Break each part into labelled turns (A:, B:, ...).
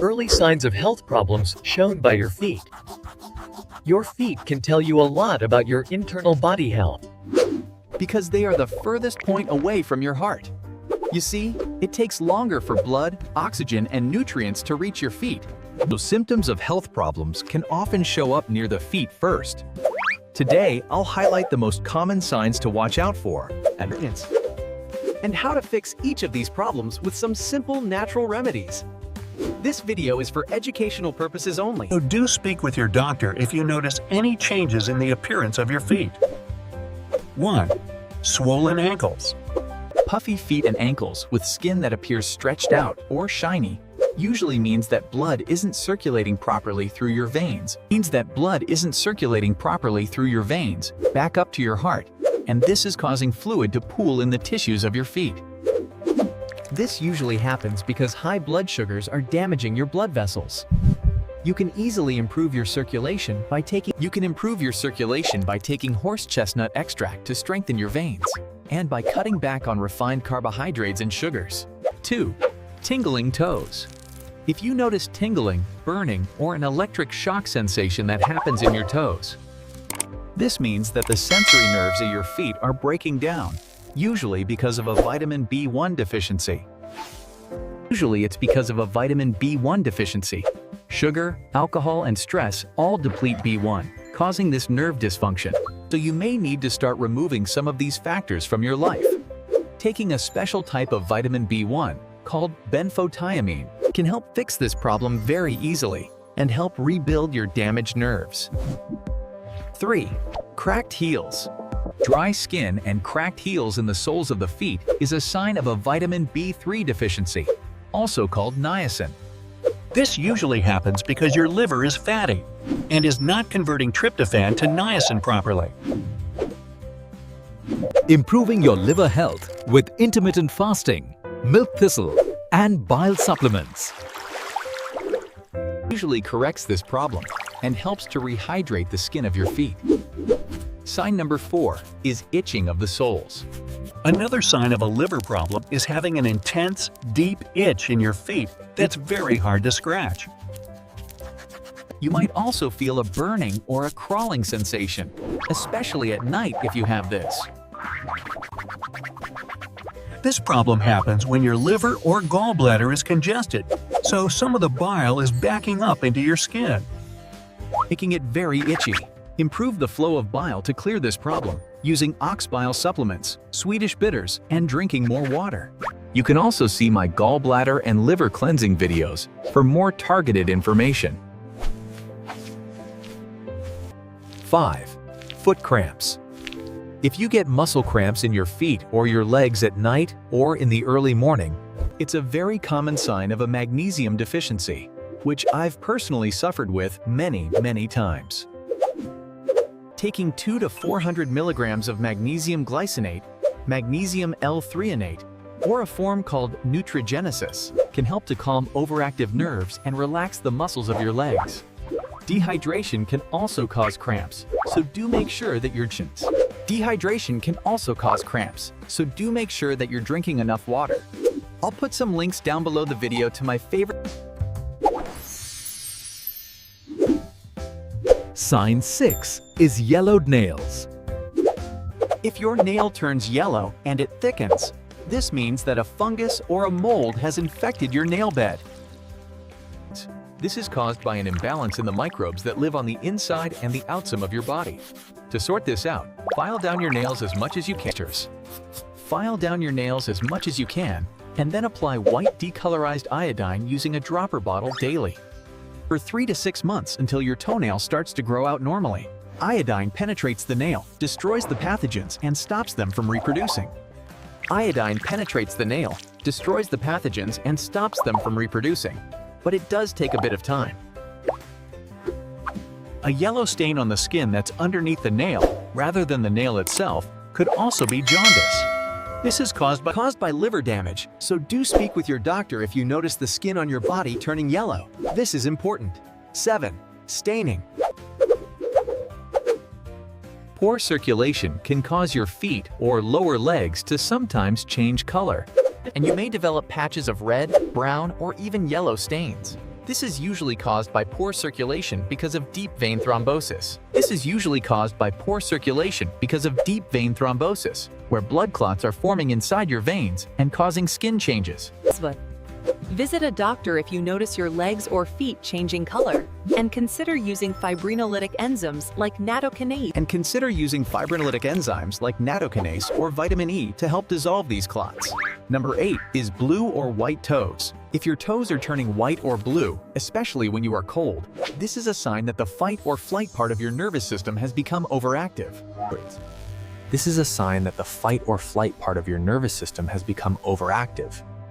A: Early signs of health problems shown by your feet. Your feet can tell you a lot about your internal body health,
B: because they are the furthest point away from your heart. You see, it takes longer for blood, oxygen, and nutrients to reach your feet. So symptoms of health problems can often show up near the feet first. Today, I'll highlight the most common signs to watch out for and how to fix each of these problems with some simple natural remedies. This video is for educational purposes only.
C: So do speak with your doctor if you notice any changes in the appearance of your feet. 1. Swollen ankles.
B: Puffy feet and ankles with skin that appears stretched out or shiny usually means that blood isn't circulating properly through your veins. Back up to your heart, and this is causing fluid to pool in the tissues of your feet. This usually happens because high blood sugars are damaging your blood vessels. You can easily improve your circulation by taking horse chestnut extract to strengthen your veins, and by cutting back on refined carbohydrates and sugars. 2. Tingling toes. If you notice tingling, burning, or an electric shock sensation that happens in your toes, this means that the sensory nerves of your feet are breaking down, usually because of a vitamin B1 deficiency. Sugar, alcohol, and stress all deplete B1, causing this nerve dysfunction. So you may need to start removing some of these factors from your life. Taking a special type of vitamin B1, called benfotiamine, can help fix this problem very easily and help rebuild your damaged nerves. 3. Cracked heels. Dry skin and cracked heels in the soles of the feet is a sign of a vitamin B3 deficiency, also called niacin.
C: This usually happens because your liver is fatty and is not converting tryptophan to niacin properly.
D: Improving your liver health with intermittent fasting, milk thistle, and bile supplements
B: usually corrects this problem and helps to rehydrate the skin of your feet. Sign number 4 is itching of the soles.
C: Another sign of a liver problem is having an intense, deep itch in your feet that's very hard to scratch.
B: You might also feel a burning or a crawling sensation, especially at night if you have this.
C: This problem happens when your liver or gallbladder is congested, so some of the bile is backing up into your skin,
B: making it very itchy. Improve the flow of bile to clear this problem using ox bile supplements, Swedish bitters, and drinking more water. You can also see my gallbladder and liver cleansing videos for more targeted information. 5. Foot cramps. If you get muscle cramps in your feet or your legs at night or in the early morning, it's a very common sign of a magnesium deficiency, which I've personally suffered with many times. Taking 200 to 400 milligrams of magnesium glycinate, magnesium L-threonate, or a form called nutrigenesis can help to calm overactive nerves and relax the muscles of your legs. Dehydration can also cause cramps, so do make sure that you're drinking enough water. I'll put some links down below the video to my favorite.
D: Sign 6 is yellowed nails.
B: If your nail turns yellow and it thickens, this means that a fungus or a mold has infected your nail bed. This is caused by an imbalance in the microbes that live on the inside and the outside of your body. To sort this out, file down your nails as much as you can, and then apply white decolorized iodine using a dropper bottle daily for 3 to 6 months until your toenail starts to grow out normally. Iodine penetrates the nail, destroys the pathogens, and stops them from reproducing. But it does take a bit of time. A yellow stain on the skin that's underneath the nail, rather than the nail itself, could also be jaundice. This is caused by liver damage, so do speak with your doctor if you notice the skin on your body turning yellow. This is important. 7. Staining. Poor circulation can cause your feet or lower legs to sometimes change color, and you may develop patches of red, brown, or even yellow stains. This is usually caused by poor circulation because of deep vein thrombosis. Where blood clots are forming inside your veins and causing skin changes.
E: Visit a doctor if you notice your legs or feet changing color, and consider using fibrinolytic enzymes like nattokinase.
B: Or vitamin E to help dissolve these clots. Number 8 is blue or white toes. If your toes are turning white or blue, especially when you are cold, this is a sign that the fight or flight part of your nervous system has become overactive.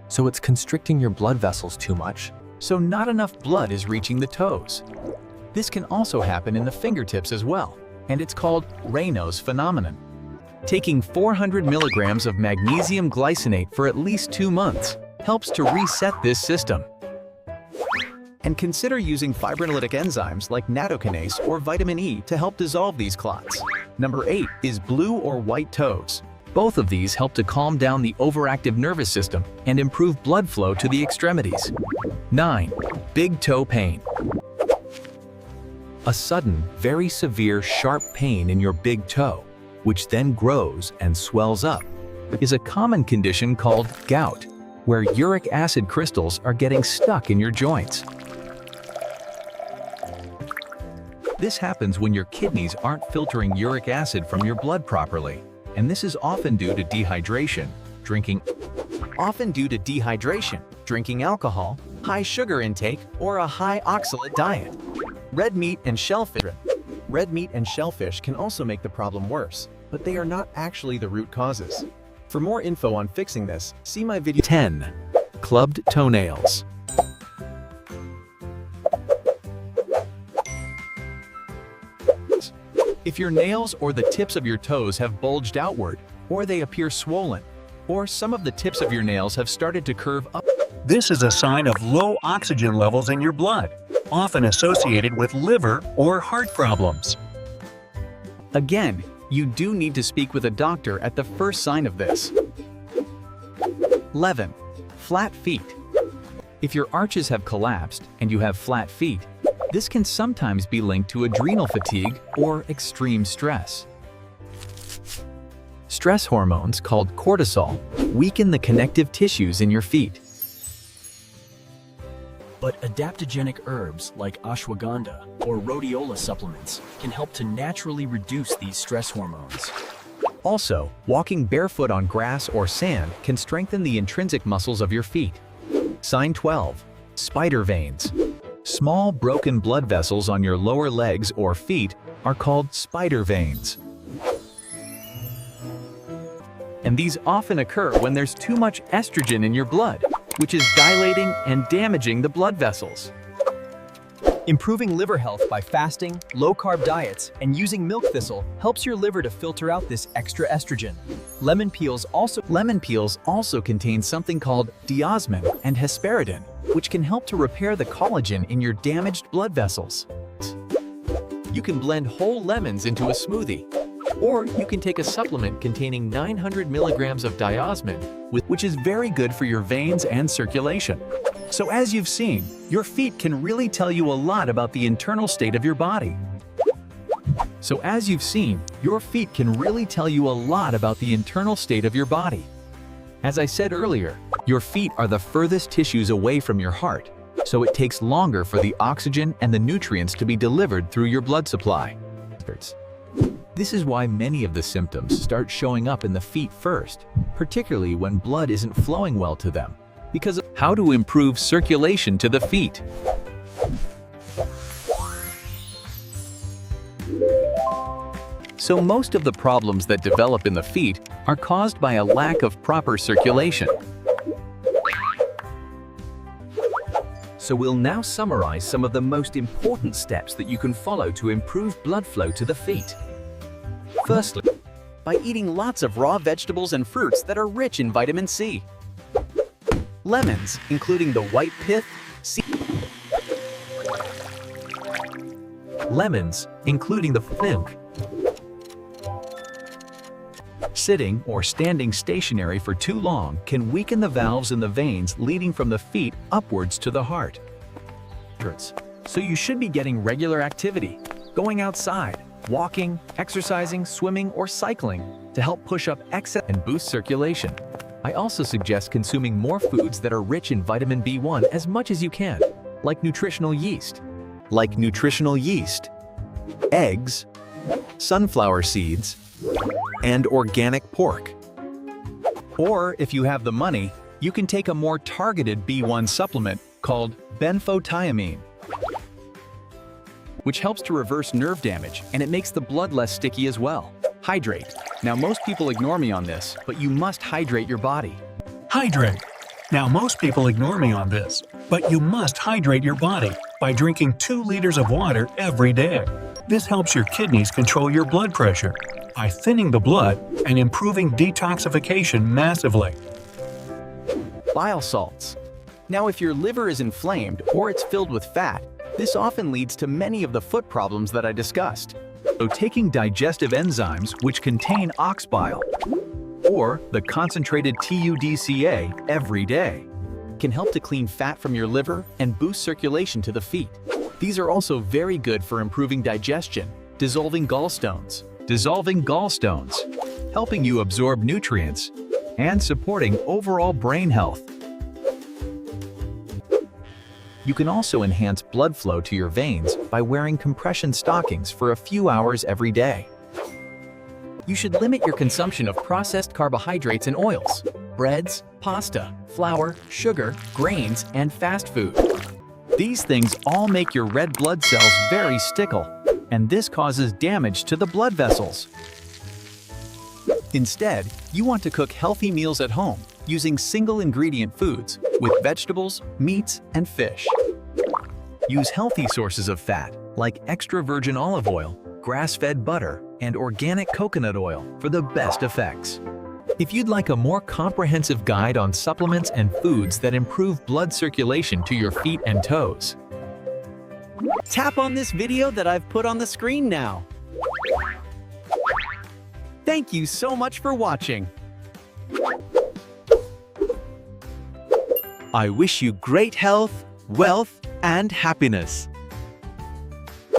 B: So it's constricting your blood vessels too much, so not enough blood is reaching the toes. This can also happen in the fingertips as well, and it's called Raynaud's phenomenon. Taking 400 milligrams of magnesium glycinate for at least 2 months helps to reset this system. And consider using fibrinolytic enzymes like nattokinase or vitamin E to help dissolve these clots. Number 8 is blue or white toes. Both of these help to calm down the overactive nervous system and improve blood flow to the extremities. 9. Big toe pain. A sudden, very severe, sharp pain in your big toe, which then grows and swells up, is a common condition called gout, where uric acid crystals are getting stuck in your joints. This happens when your kidneys aren't filtering uric acid from your blood properly. And this is often due to dehydration, drinking alcohol, high sugar intake, or a high oxalate diet. Red meat and shellfish can also make the problem worse, but they are not actually the root causes. For more info on fixing this, see my video. 10. Clubbed toenails. If your nails or the tips of your toes have bulged outward, or they appear swollen, or some of the tips of your nails have started to curve up,
C: This is a sign of low oxygen levels in your blood, often associated with liver or heart problems.
B: again, you do need to speak with a doctor at the first sign of this. 11. Flat feet. If your arches have collapsed and you have flat feet, this can sometimes be linked to adrenal fatigue or extreme stress. Stress hormones called cortisol weaken the connective tissues in your feet.
F: But adaptogenic herbs like ashwagandha or rhodiola supplements can help to naturally reduce these stress hormones.
B: Also, walking barefoot on grass or sand can strengthen the intrinsic muscles of your feet. Sign 12. Spider veins. Small broken blood vessels on your lower legs or feet are called spider veins. And these often occur when there's too much estrogen in your blood, which is dilating and damaging the blood vessels.
G: Improving liver health by fasting, low-carb diets, and using milk thistle helps your liver to filter out this extra estrogen. Lemon peels also contain something called diosmin and hesperidin, which can help to repair the collagen in your damaged blood vessels.
B: You can blend whole lemons into a smoothie, or you can take a supplement containing 900 milligrams of diosmin, which is very good for your veins and circulation. So as you've seen, your feet can really tell you a lot about the internal state of your body. As I said earlier, your feet are the furthest tissues away from your heart, so it takes longer for the oxygen and the nutrients to be delivered through your blood supply. This is why many of the symptoms start showing up in the feet first, particularly when blood isn't flowing well to them. Because of how to improve circulation to the feet. So most of the problems that develop in the feet are caused by a lack of proper circulation.
D: So we'll now summarize some of the most important steps that you can follow to improve blood flow to the feet.
B: Firstly, by eating lots of raw vegetables and fruits that are rich in vitamin C. Lemons, including the white pith,
D: Lemons, including the lymph.
B: Sitting or standing stationary for too long can weaken the valves in the veins leading from the feet upwards to the heart.
G: discomforts. So you should be getting regular activity, going outside, walking, exercising, swimming, or cycling to help push up excess and boost circulation. I also suggest consuming more foods that are rich in vitamin B1 as much as you can, like nutritional yeast, eggs, sunflower seeds, and organic pork. Or if you have the money, you can take a more targeted B1 supplement called benfotiamine, which helps to reverse nerve damage, and it makes the blood less sticky as well. Hydrate. Now, most people ignore me on this, but you must hydrate your body.
C: Hydrate. Now, most people ignore me on this, but you must hydrate your body by drinking 2 liters of water every day. This helps your kidneys control your blood pressure by thinning the blood and improving detoxification massively.
G: Bile salts. Now, if your liver is inflamed or it's filled with fat, this often leads to many of the foot problems that I discussed. So taking digestive enzymes which contain ox bile or the concentrated TUDCA every day can help to clean fat from your liver and boost circulation to the feet. These are also very good for improving digestion, dissolving gallstones, helping you absorb nutrients, and supporting overall brain health. You can also enhance blood flow to your veins by wearing compression stockings for a few hours every day. You should limit your consumption of processed carbohydrates and oils, breads, pasta, flour, sugar, grains, and fast food. These things all make your red blood cells very stickle, and this causes damage to the blood vessels. Instead, you want to cook healthy meals at home using single-ingredient foods with vegetables, meats, and fish. Use healthy sources of fat like extra virgin olive oil, grass-fed butter, and organic coconut oil for the best effects. If you'd like a more comprehensive guide on supplements and foods that improve blood circulation to your feet and toes, tap on this video that I've put on the screen now. Thank you so much for watching. I wish you great health, wealth, and happiness.